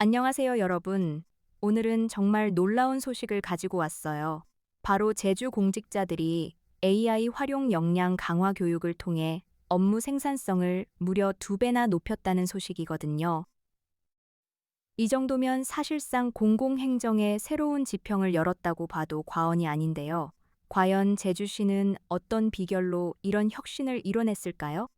안녕하세요, 여러분. 오늘은 정말 놀라운 소식을 가지고 왔어요. 바로 제주 공직자들이 AI 활용 역량 강화 교육을 통해 업무 생산성을 무려 2배나 높였다는 소식이거든요. 이 정도면 사실상 공공행정의 새로운 지평을 열었다고 봐도 과언이 아닌데요. 과연 제주시는 어떤 비결로 이런 혁신을 이뤄냈을까요?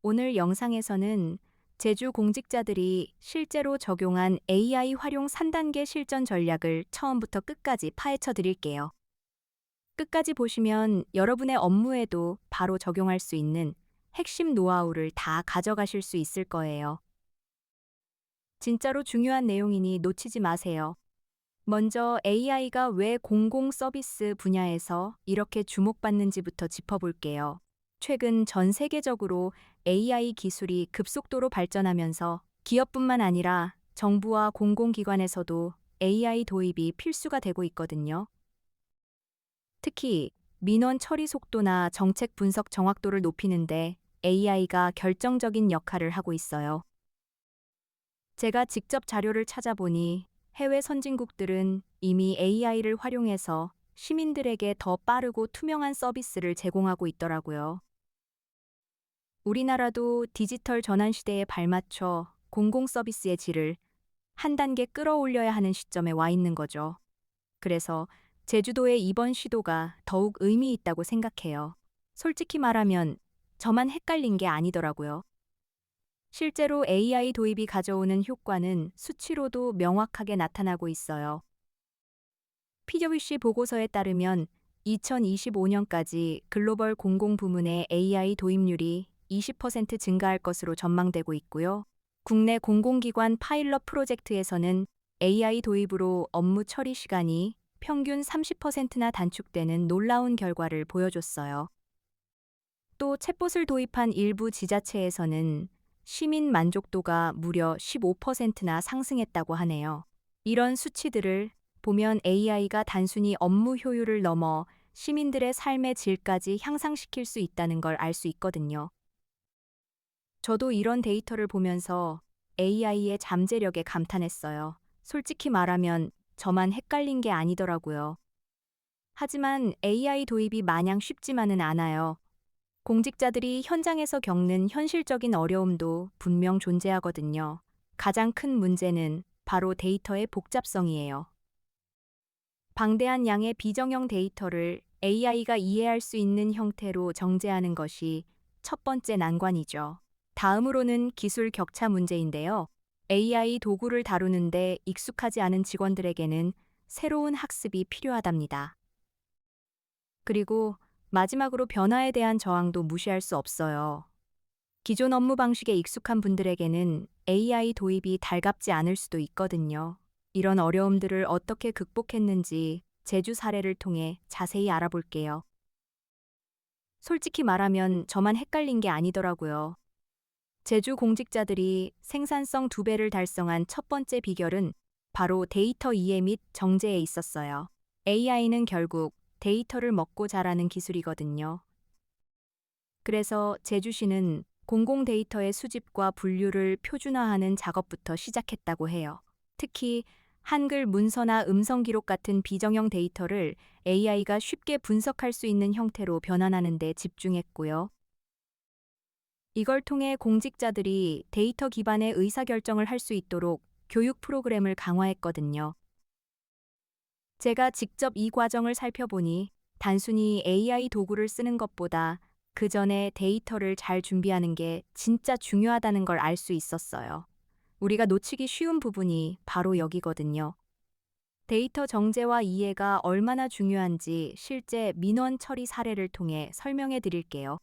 오늘 영상에서는 제주 공직자들이 실제로 적용한 AI 활용 3단계 실전 전략을 처음부터 끝까지 파헤쳐 드릴게요. 끝까지 보시면 여러분의 업무에도 바로 적용할 수 있는 핵심 노하우를 다 가져가실 수 있을 거예요. 진짜로 중요한 내용이니 놓치지 마세요. 먼저 AI가 왜 공공 서비스 분야에서 이렇게 주목받는지부터 짚어볼게요. 최근 전 세계적으로 AI 기술이 급속도로 발전하면서 기업뿐만 아니라 정부와 공공기관에서도 AI 도입이 필수가 되고 있거든요. 특히 민원 처리 속도나 정책 분석 정확도를 높이는데 AI가 결정적인 역할을 하고 있어요. 제가 직접 자료를 찾아보니 해외 선진국들은 이미 AI를 활용해서 시민들에게 더 빠르고 투명한 서비스를 제공하고 있더라고요. 우리나라도 디지털 전환 시대에 발맞춰 공공 서비스의 질을 한 단계 끌어올려야 하는 시점에 와 있는 거죠. 그래서 제주도의 이번 시도가 더욱 의미 있다고 생각해요. 솔직히 말하면 저만 헷갈린 게 아니더라고요. 실제로 AI 도입이 가져오는 효과는 수치로도 명확하게 나타나고 있어요. PwC 보고서에 따르면 2025년까지 글로벌 공공부문의 AI 도입률이 20% 증가할 것으로 전망되고 있고요. 국내 공공기관 파일럿 프로젝트에서는 AI 도입으로 업무 처리 시간이 평균 30%나 단축되는 놀라운 결과를 보여줬어요. 또 챗봇을 도입한 일부 지자체에서는 시민 만족도가 무려 15%나 상승했다고 하네요. 이런 수치들을 보면 AI가 단순히 업무 효율을 넘어 시민들의 삶의 질까지 향상시킬 수 있다는 걸 알 수 있거든요. 저도 이런 데이터를 보면서 AI의 잠재력에 감탄했어요. 솔직히 말하면 저만 헷갈린 게 아니더라고요. 하지만 AI 도입이 마냥 쉽지만은 않아요. 공직자들이 현장에서 겪는 현실적인 어려움도 분명 존재하거든요. 가장 큰 문제는 바로 데이터의 복잡성이에요. 방대한 양의 비정형 데이터를 AI가 이해할 수 있는 형태로 정제하는 것이 첫 번째 난관이죠. 다음으로는 기술 격차 문제인데요. AI 도구를 다루는데 익숙하지 않은 직원들에게는 새로운 학습이 필요하답니다. 그리고 마지막으로 변화에 대한 저항도 무시할 수 없어요. 기존 업무 방식에 익숙한 분들에게는 AI 도입이 달갑지 않을 수도 있거든요. 이런 어려움들을 어떻게 극복했는지 제주 사례를 통해 자세히 알아볼게요. 솔직히 말하면 저만 헷갈린 게 아니더라고요. 제주 공직자들이 생산성 2배를 달성한 첫 번째 비결은 바로 데이터 이해 및 정제에 있었어요. AI는 결국 데이터를 먹고 자라는 기술이거든요. 그래서 제주시는 공공 데이터의 수집과 분류를 표준화하는 작업부터 시작했다고 해요. 특히 한글 문서나 음성 기록 같은 비정형 데이터를 AI가 쉽게 분석할 수 있는 형태로 변환하는 데 집중했고요. 이걸 통해 공직자들이 데이터 기반의 의사결정을 할 수 있도록 교육 프로그램을 강화했거든요. 제가 직접 이 과정을 살펴보니 단순히 AI 도구를 쓰는 것보다 그 전에 데이터를 잘 준비하는 게 진짜 중요하다는 걸 알 수 있었어요. 우리가 놓치기 쉬운 부분이 바로 여기거든요. 데이터 정제와 이해가 얼마나 중요한지 실제 민원 처리 사례를 통해 설명해 드릴게요.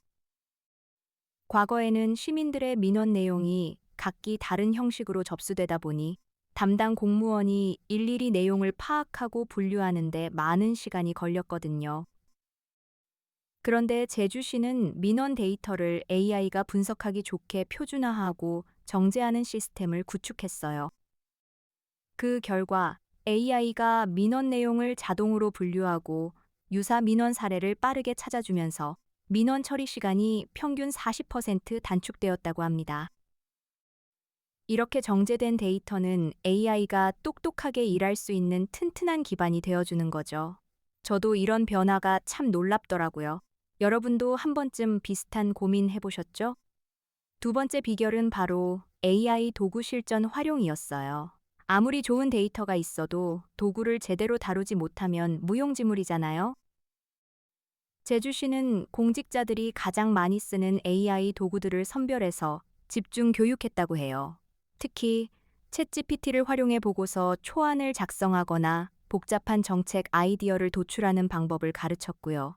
과거에는 시민들의 민원 내용이 각기 다른 형식으로 접수되다 보니 담당 공무원이 일일이 내용을 파악하고 분류하는 데 많은 시간이 걸렸거든요. 그런데 제주시는 민원 데이터를 AI가 분석하기 좋게 표준화하고 정제하는 시스템을 구축했어요. 그 결과 AI가 민원 내용을 자동으로 분류하고 유사 민원 사례를 빠르게 찾아주면서 민원 처리 시간이 평균 40% 단축되었다고 합니다. 이렇게 정제된 데이터는 AI가 똑똑하게 일할 수 있는 튼튼한 기반이 되어주는 거죠. 저도 이런 변화가 참 놀랍더라고요. 여러분도 한 번쯤 비슷한 고민 해보셨죠? 두 번째 비결은 바로 AI 도구 실전 활용이었어요. 아무리 좋은 데이터가 있어도 도구를 제대로 다루지 못하면 무용지물이잖아요. 제주시는 공직자들이 가장 많이 쓰는 AI 도구들을 선별해서 집중 교육했다고 해요. 특히 챗GPT를 활용해 보고서 초안을 작성하거나 복잡한 정책 아이디어를 도출하는 방법을 가르쳤고요.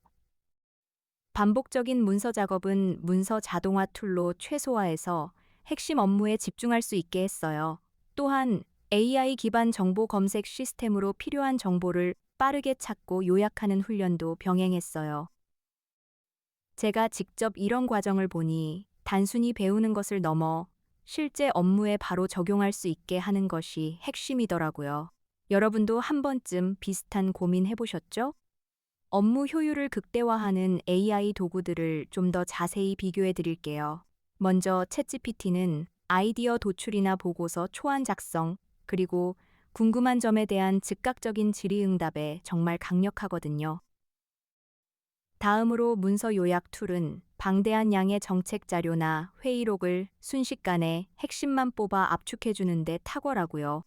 반복적인 문서 작업은 문서 자동화 툴로 최소화해서 핵심 업무에 집중할 수 있게 했어요. 또한 AI 기반 정보 검색 시스템으로 필요한 정보를 빠르게 찾고 요약하는 훈련도 병행했어요. 제가 직접 이런 과정을 보니 단순히 배우는 것을 넘어 실제 업무에 바로 적용할 수 있게 하는 것이 핵심이더라고요. 여러분도 한 번쯤 비슷한 고민 해보셨죠? 업무 효율을 극대화하는 AI 도구들을 좀 더 자세히 비교해 드릴게요. 먼저 챗GPT는 아이디어 도출이나 보고서 초안 작성, 그리고 궁금한 점에 대한 즉각적인 질의응답에 정말 강력하거든요. 다음으로 문서 요약 툴은 방대한 양의 정책 자료나 회의록을 순식간에 핵심만 뽑아 압축해주는 데 탁월하고요.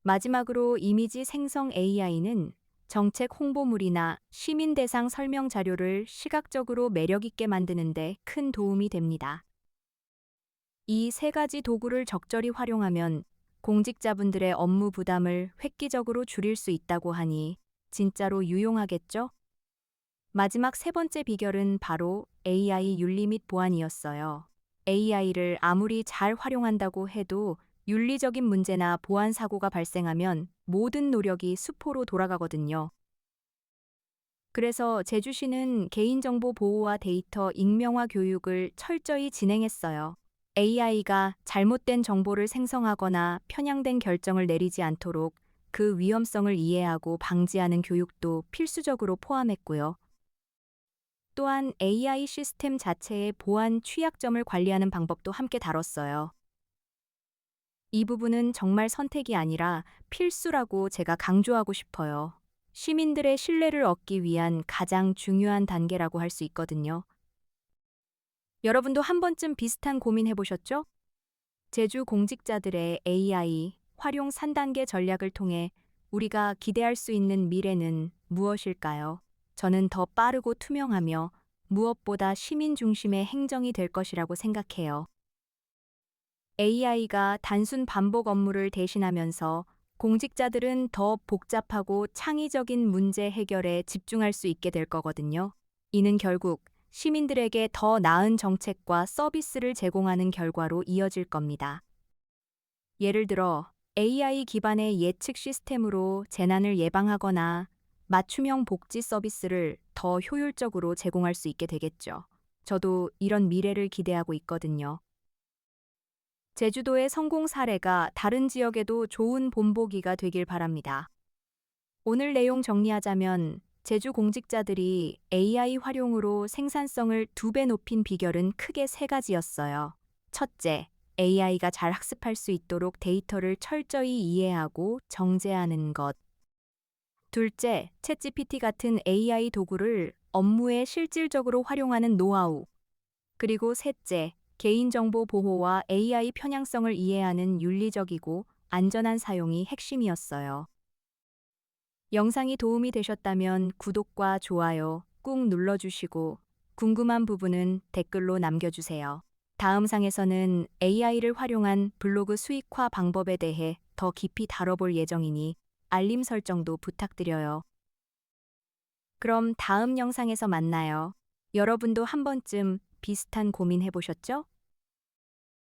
마지막으로 이미지 생성 AI는 정책 홍보물이나 시민 대상 설명 자료를 시각적으로 매력 있게 만드는 데 큰 도움이 됩니다. 이 세 가지 도구를 적절히 활용하면 공직자분들의 업무 부담을 획기적으로 줄일 수 있다고 하니 진짜로 유용하겠죠? 마지막 세 번째 비결은 바로 AI 윤리 및 보안이었어요. AI를 아무리 잘 활용한다고 해도 윤리적인 문제나 보안 사고가 발생하면 모든 노력이 수포로 돌아가거든요. 그래서 제주시는 개인정보 보호와 데이터 익명화 교육을 철저히 진행했어요. AI가 잘못된 정보를 생성하거나 편향된 결정을 내리지 않도록 그 위험성을 이해하고 방지하는 교육도 필수적으로 포함했고요. 또한 AI 시스템 자체의 보안 취약점을 관리하는 방법도 함께 다뤘어요. 이 부분은 정말 선택이 아니라 필수라고 제가 강조하고 싶어요. 시민들의 신뢰를 얻기 위한 가장 중요한 단계라고 할 수 있거든요. 여러분도 한 번쯤 비슷한 고민 해보셨죠? 제주 공직자들의 AI 활용 3단계 전략을 통해 우리가 기대할 수 있는 미래는 무엇일까요? 저는 더 빠르고 투명하며 무엇보다 시민 중심의 행정이 될 것이라고 생각해요. AI가 단순 반복 업무를 대신하면서 공직자들은 더 복잡하고 창의적인 문제 해결에 집중할 수 있게 될 거거든요. 이는 결국 시민들에게 더 나은 정책과 서비스를 제공하는 결과로 이어질 겁니다. 예를 들어 AI 기반의 예측 시스템으로 재난을 예방하거나 맞춤형 복지 서비스를 더 효율적으로 제공할 수 있게 되겠죠. 저도 이런 미래를 기대하고 있거든요. 제주도의 성공 사례가 다른 지역에도 좋은 본보기가 되길 바랍니다. 오늘 내용 정리하자면 제주 공직자들이 AI 활용으로 생산성을 2배 높인 비결은 크게 세 가지였어요. 첫째, AI가 잘 학습할 수 있도록 데이터를 철저히 이해하고 정제하는 것. 둘째, 챗GPT 같은 AI 도구를 업무에 실질적으로 활용하는 노하우. 그리고 셋째, 개인정보 보호와 AI 편향성을 이해하는 윤리적이고 안전한 사용이 핵심이었어요. 영상이 도움이 되셨다면 구독과 좋아요 꾹 눌러주시고 궁금한 부분은 댓글로 남겨주세요. 다음 상에서는 AI를 활용한 블로그 수익화 방법에 대해 더 깊이 다뤄볼 예정이니 알림 설정도 부탁드려요. 그럼 다음 영상에서 만나요. 여러분도 한 번쯤 비슷한 고민 해보셨죠?